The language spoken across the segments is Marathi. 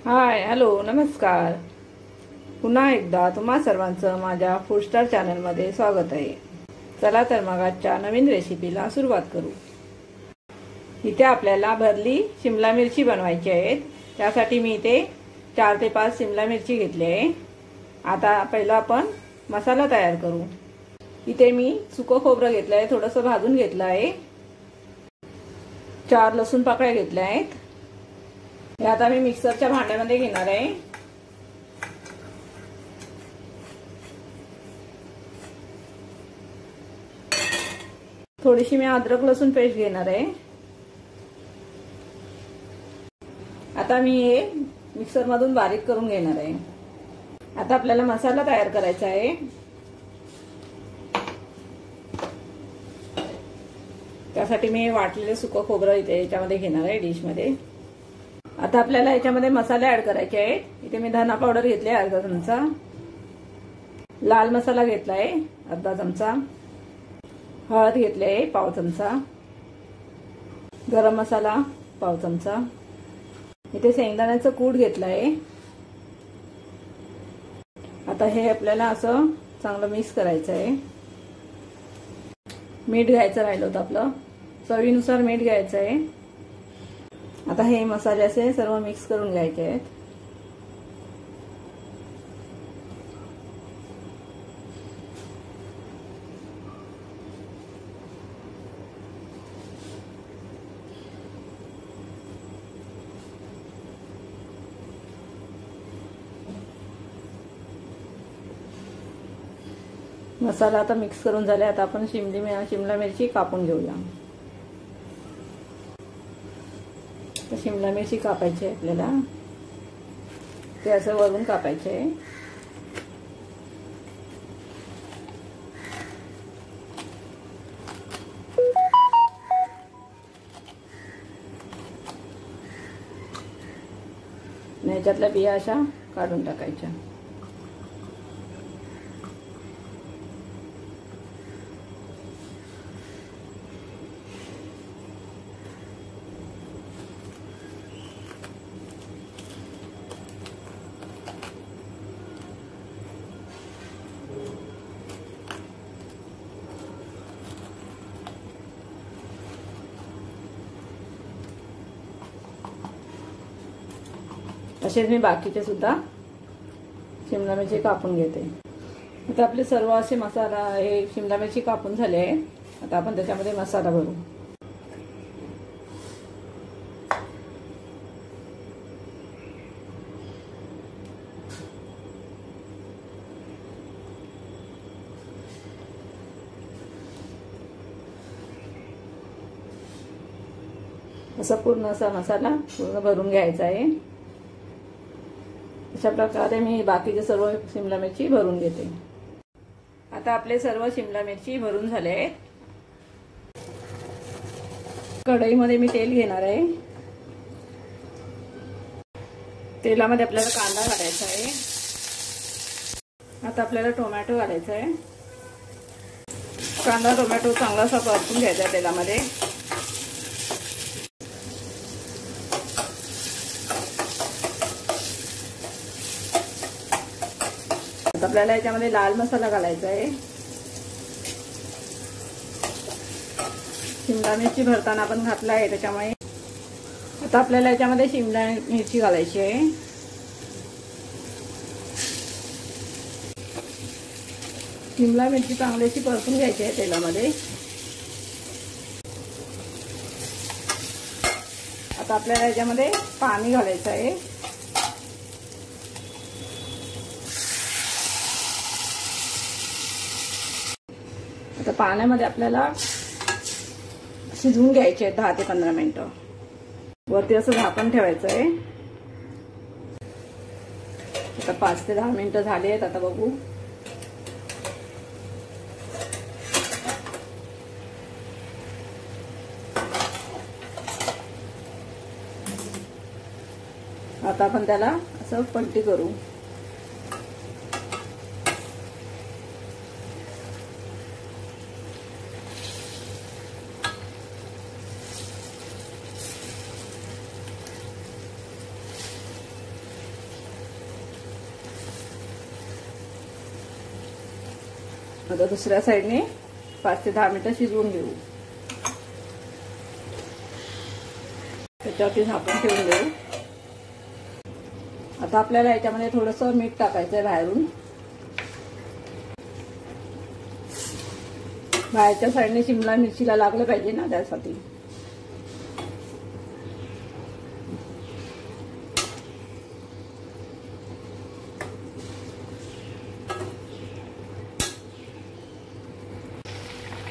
हाय हॅलो नमस्कार. पुन्हा एकदा तुम्हा सर्वांचं माझ्या फूड स्टार चॅनलमध्ये स्वागत आहे. चला तर मग आजच्या नवीन रेसिपीला सुरुवात करू. इथे आपल्याला भरली शिमला मिरची बनवायची आहेत. त्यासाठी मी इथे 4 ते 5 शिमला मिरची घेतली आहे. आता पहिला आपण मसाला तयार करू. इथे मी सुकं खोबरं घेतलं आहे, थोडंसं भाजून घेतलं आहे. 4 लसूण पाकळ्या घेतल्या आहेत. हे आता मी मिक्सरच्या भांड्यामध्ये घेणार आहे. थोडीशी मी अद्रक लसूण पेस्ट घेणार आहे. आता मी हे मिक्सर मधून बारीक करून घेणार आहे. आता आपल्याला मसाला तयार करायचा आहे. त्यासाठी मी वाटलेले सुकं खोबरं इथे याच्यामध्ये घेणार आहे डिश मध्ये. आता आपल्याला याच्यामध्ये मसाले ऍड करायचे आहेत. इथे मी धना पावडर घेतली आहे अर्धा चमचा, लाल मसाला घेतला आहे अर्धा चमचा, हळद घेतली आहे पाव चमचा, गरम मसाला पाव चमचा, इथे शेंगदाण्याचं कूट घेतलं आहे. आता हे आपल्याला असं चांगलं मिक्स करायचं आहे. मीठ घ्यायचं राहिलं होतं आपलं, चवीनुसार मीठ घ्यायचं आहे. आता हे मसाले असे सर्व मिक्स करून घ्यायचे आहेत. मसाला आता मिक्स करून झाले. आता आपण शिमला मिरची कापून घेऊया. तर शिमला मिरची कापायची आहे आपल्याला. ते असं वरून कापायचे आहे. याच्यातल्या बिया अशा काढून टाकायच्या. असेच मी बाकीचे सुद्धा शिमला मिरची कापून घेते. आता आपले सर्व असे मसाला हे शिमला मिरची कापून झाले आहे. आता आपण त्याच्यामध्ये मसाला भरू. असा पूर्ण असा मसाला पूर्ण भरून घ्यायचा आहे. अशा प्रकारे मी बाकीचे सर्व शिमला मिरची भरून घेते. आता आपले सर्व शिमला मिरची भरून झाले आहेत. कढईमध्ये मी तेल घेणार आहे. तेलामध्ये आपल्याला कांदा घालायचा आहे. आता आपल्याला टोमॅटो घालायचा आहे. कांदा टोमॅटो चांगलासा परतून घ्यायचा आहे तेलामध्ये. आपल्याला याच्यामध्ये लाल मसाला घालायचा आहे. शिमला मिरची भरताना आपण घातला आहे त्याच्यामुळे. आता आपल्याला याच्यामध्ये शिमला मिरची घालायची आहे. शिमला मिरची चांगलीशी परतून घ्यायची आहे तेलामध्ये. आता आपल्याला याच्यामध्ये पाणी घालायचं आहे. आता पाण्यामध्ये आपल्याला शिजवून घ्यायचे आहे 10 ते 15 मिनिटं. वरती असं झाकण ठेवायचं आहे. आता 5 ते 10 मिनिटं झाली आहेत. आता बघू. आता आपण त्याला असं पलटी करू. आता दुसऱ्या साईडने 5 ते 10 मिनिटं शिजवून घेऊ. त्याच्यावरती झाकण ठेवून देऊ. आता आपल्याला याच्यामध्ये थोडंसं मीठ टाकायचंय बाहेरून. बाहेरच्या साईडने शिमला मिरचीला लागलं पाहिजे ना, त्यासाठी.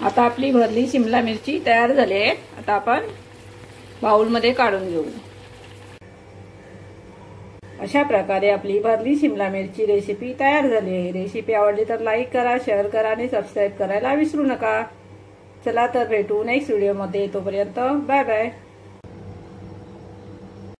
आता आपली भरली शिमला मिरची तयार झाली आहे. आता आपण बाउलमध्ये काढून घेऊ. अशा प्रकारे आपली भरली शिमला मिरची रेसिपी तयार झाली आहे. रेसिपी आवडली तर लाईक करा, शेअर करा आणि सबस्क्राईब करायला विसरू नका. चला तर भेटू नेक्स्ट व्हिडिओमध्ये. तोपर्यंत बाय बाय.